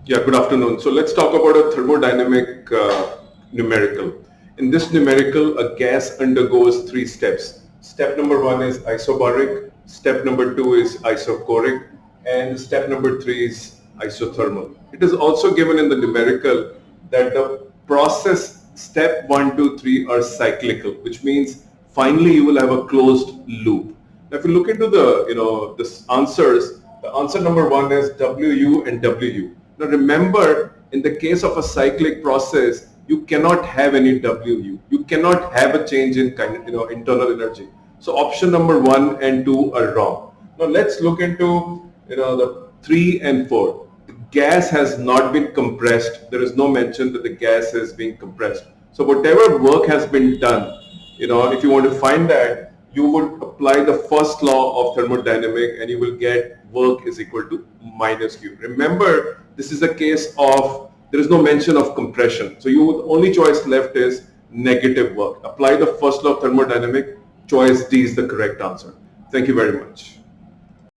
Yeah, good afternoon. So let's talk about a thermodynamic numerical. In this numerical, a gas undergoes 3 steps. Step number 1 is isobaric, step number 2 is isochoric, and step number 3 is isothermal. It is also given in the numerical that the process step 1, 2, 3 are cyclical, which means finally you will have a closed loop. Now if you look into the answers, the answer number 1 is WU and WU. Now remember, in the case of a cyclic process, you cannot have any WU. You cannot have a change in internal energy. So option number 1 and 2 are wrong. Now let's look into the 3 and 4. The gas has not been compressed. There is no mention that the gas is being compressed. So whatever work has been done, if you want to find that, you would apply the first law of thermodynamic and you will get work is equal to minus Q. Remember, this is a case of, there is no mention of compression. So the only choice left is negative work. Apply the first law of thermodynamic, choice D is the correct answer. Thank you very much.